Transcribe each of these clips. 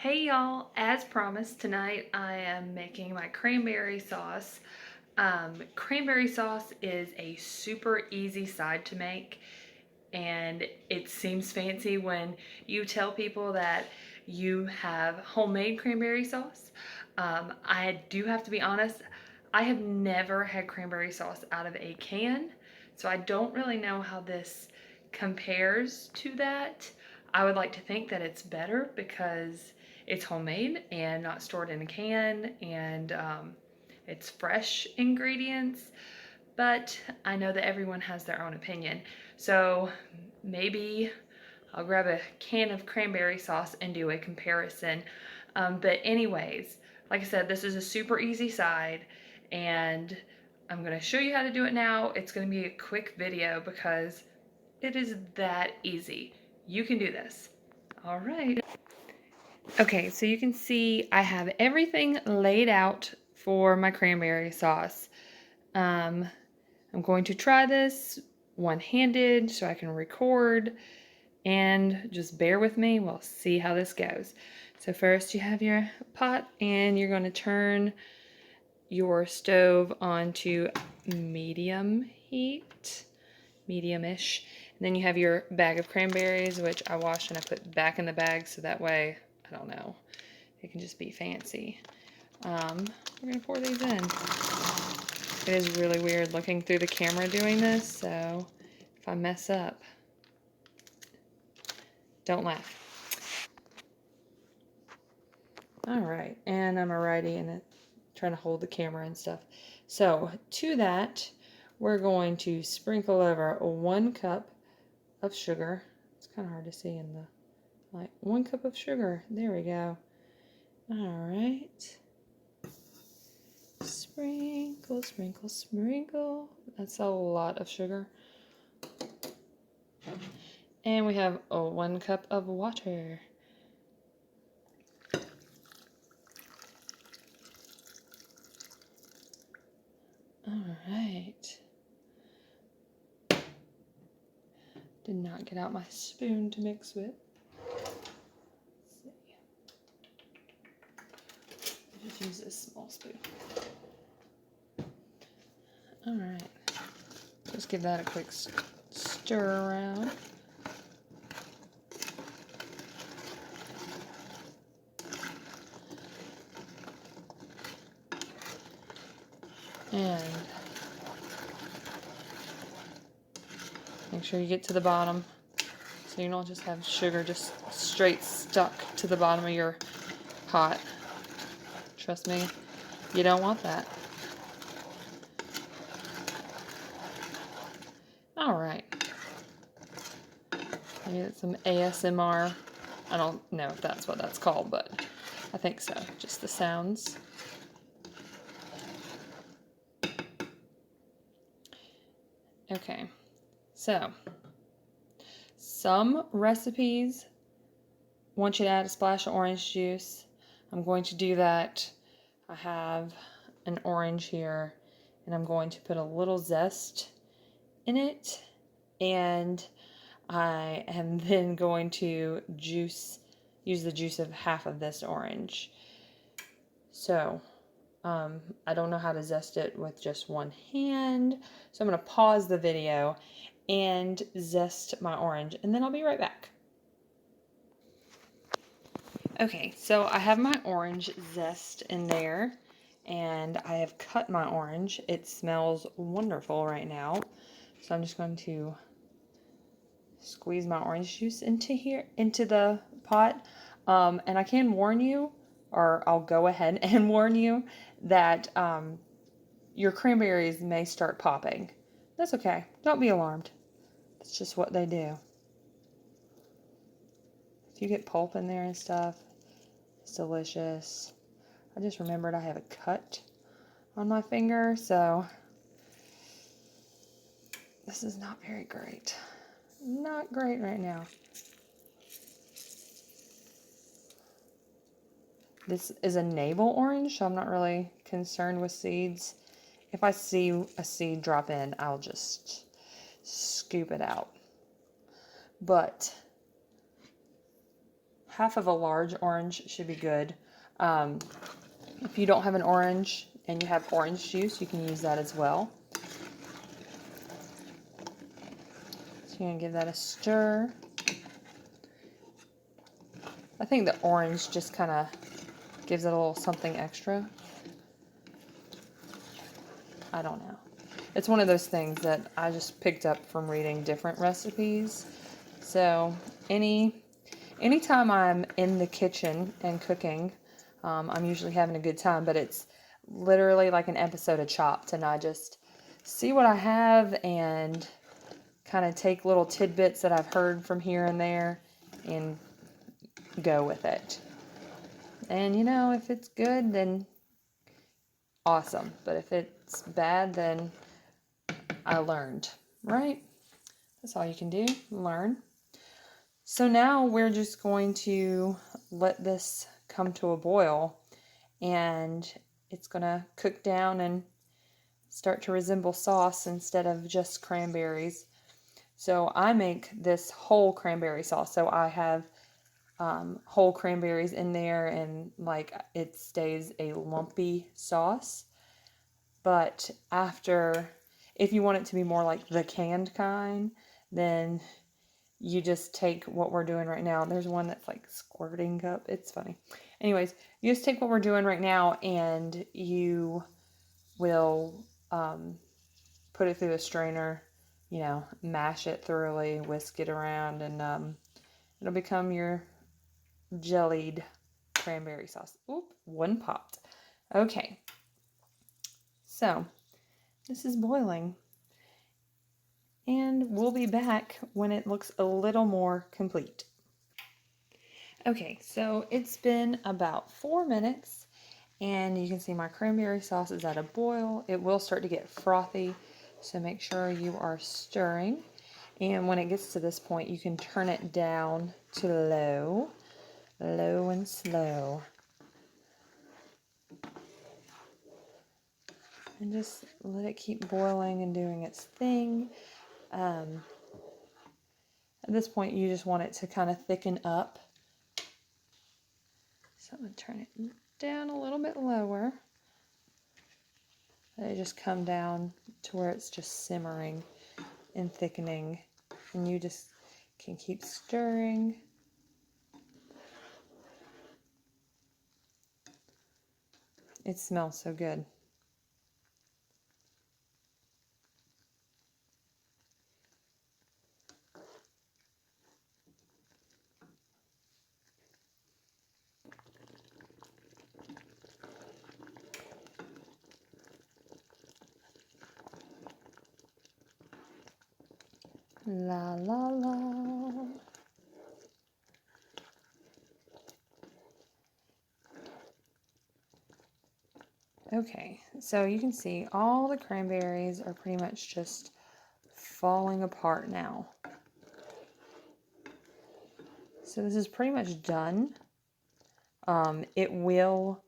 Hey y'all, as promised, tonight I am making my cranberry sauce. Cranberry sauce is a super easy side to make, and it seems fancy when you tell people that you have homemade cranberry sauce. I do have to be honest, I have never had cranberry sauce out of a can, so I don't really know how this compares to that. I would like to think that it's better because it's homemade and not stored in a can, and it's fresh ingredients, but I know that everyone has their own opinion. So maybe I'll grab a can of cranberry sauce and do a comparison. But anyways, like I said, this is a super easy side, and I'm gonna show you how to do it now. It's gonna be a quick video because it is that easy. You can do this. All right. Okay, so you can see I have everything laid out for my cranberry sauce. I'm going to try this one-handed so I can record, and just bear with me. We'll see how this goes. So first you have your pot, and you're going to turn your stove onto medium heat, medium-ish. And then you have your bag of cranberries, which I washed and I put back in the bag so that way, I don't know, it can just be fancy. We're going to pour these in. It is really weird looking through the camera doing this, so if I mess up, don't laugh. Alright, and I'm alrighty in it, trying to hold the camera and stuff. So, to that, we're going to sprinkle over 1 cup of sugar. It's kind of hard to see in the light. 1 cup of sugar. There we go. Alright. Sprinkle, sprinkle, sprinkle. That's a lot of sugar. And we have 1 cup of water. Alright. Did not get out my spoon to mix with. Let's see. I'll just use this small spoon. Alright. Just give that a quick stir around. And make sure you get to the bottom so you don't just have sugar just straight stuck to the bottom of your pot. Trust me, you don't want that. Alright. Maybe that's some ASMR. I don't know if that's what that's called, but I think so. Just the sounds. Okay, so some recipes want you to add a splash of orange juice. I'm going to do that. I have an orange here, and I'm going to put a little zest in it, and I am then going to use the juice of half of this orange. So I don't know how to zest it with just one hand, so I'm going to pause the video and zest my orange, and then I'll be right back. Okay, so I have my orange zest in there, and I have cut my orange. It smells wonderful right now, so I'm just going to squeeze my orange juice into the pot. And I can warn you, or I'll go ahead and warn you, that your cranberries may start popping. That's okay. Don't be alarmed. It's just what they do. If you get pulp in there and stuff, it's delicious. I just remembered I have a cut on my finger, so this is not very great. Not great right now. This is a navel orange, so I'm not really concerned with seeds. If I see a seed drop in, I'll just scoop it out. But half of a large orange should be good. If you don't have an orange and you have orange juice, you can use that as well. So you're going to give that a stir. I think the orange just kind of gives it a little something extra. I don't know. It's one of those things that I just picked up from reading different recipes. So anytime I'm in the kitchen and cooking, I'm usually having a good time, but it's literally like an episode of Chopped, and I just see what I have and kind of take little tidbits that I've heard from here and there and go with it. And you know, if it's good, then awesome. But if it's bad, then I learned, right? That's all you can do, learn. So now we're just going to let this come to a boil, and it's going to cook down and start to resemble sauce instead of just cranberries. So I make this whole cranberry sauce. So I have whole cranberries in there, and like it stays a lumpy sauce. But if you want it to be more like the canned kind, then you just take what we're doing right now. There's one that's like squirting up. It's funny. Anyways, you just take what we're doing right now and you will put it through a strainer, mash it thoroughly, whisk it around, and it'll become your jellied cranberry sauce. Oop, one popped. Okay. So, this is boiling. And we'll be back when it looks a little more complete. Okay, so it's been about 4 minutes, and you can see my cranberry sauce is at a boil. It will start to get frothy, so make sure you are stirring. And when it gets to this point, you can turn it down to low and slow. And just let it keep boiling and doing its thing. At this point, you just want it to kind of thicken up. So I'm going to turn it down a little bit lower. Let it just come down to where it's just simmering and thickening. And you just can keep stirring. It smells so good. La la la. Okay, so you can see all the cranberries are pretty much just falling apart now. So this is pretty much done. It will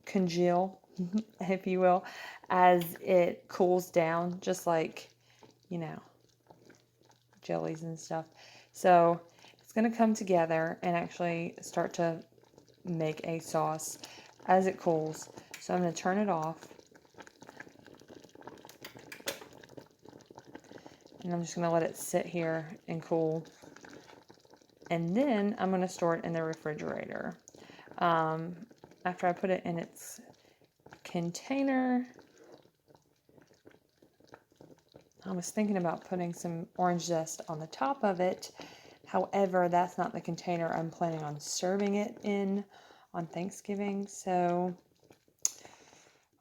congeal, if you will, as it cools down, just like, jellies and stuff. So it's going to come together and actually start to make a sauce as it cools. So I'm going to turn it off. And I'm just going to let it sit here and cool. And then I'm going to store it in the refrigerator. After I put it in its container, I was thinking about putting some orange zest on the top of it. However, that's not the container I'm planning on serving it in on Thanksgiving. So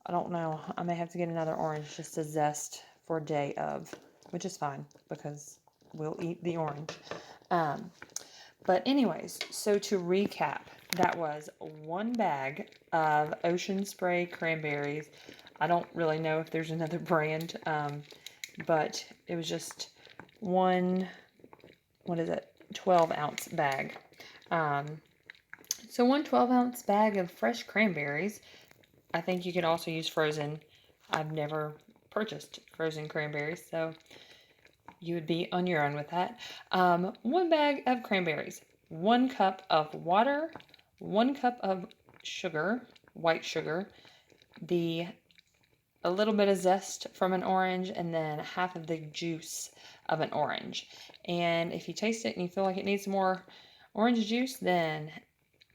I don't know. I may have to get another orange just to zest for day of, which is fine because we'll eat the orange. But anyways, so to recap, that was 1 bag of Ocean Spray cranberries. I don't really know if there's another brand, but it was just one, 12-ounce bag. So 1 12-ounce bag of fresh cranberries. I think you could also use frozen. I've never purchased frozen cranberries, so you would be on your own with that. 1 bag of cranberries, 1 cup of water, 1 cup of sugar, white sugar, a little bit of zest from an orange, and then half of the juice of an orange. And if you taste it and you feel like it needs more orange juice, then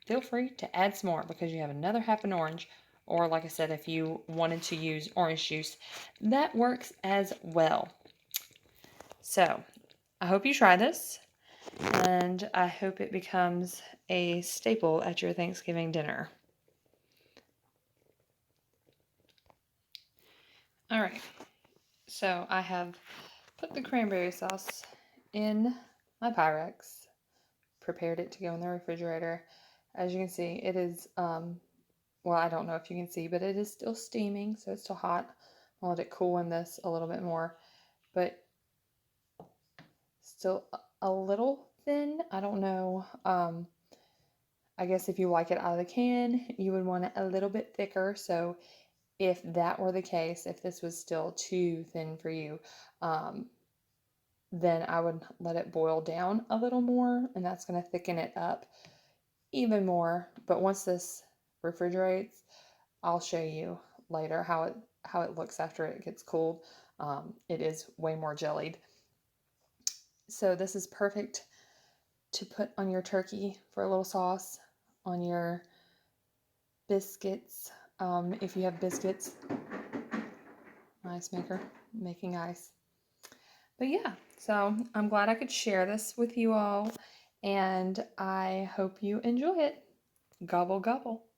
feel free to add some more because you have another half an orange. Or like I said, if you wanted to use orange juice, that works as well. So I hope you try this, and I hope it becomes a staple at your Thanksgiving dinner. All right, so I have put the cranberry sauce in my Pyrex, prepared it to go in the refrigerator. As you can see, it is, well, I don't know if you can see, but it is still steaming, so it's still hot. I'll let it cool in this a little bit more, but still a little thin. I don't know. I guess if you like it out of the can, you would want it a little bit thicker. So if that were the case, if this was still too thin for you, then I would let it boil down a little more, and that's going to thicken it up even more. But once this refrigerates, I'll show you later how it looks after it gets cooled. It is way more jellied. So this is perfect to put on your turkey for a little sauce, on your biscuits. If you have biscuits, ice maker, making ice. But yeah, so I'm glad I could share this with you all, and I hope you enjoy it. Gobble, gobble.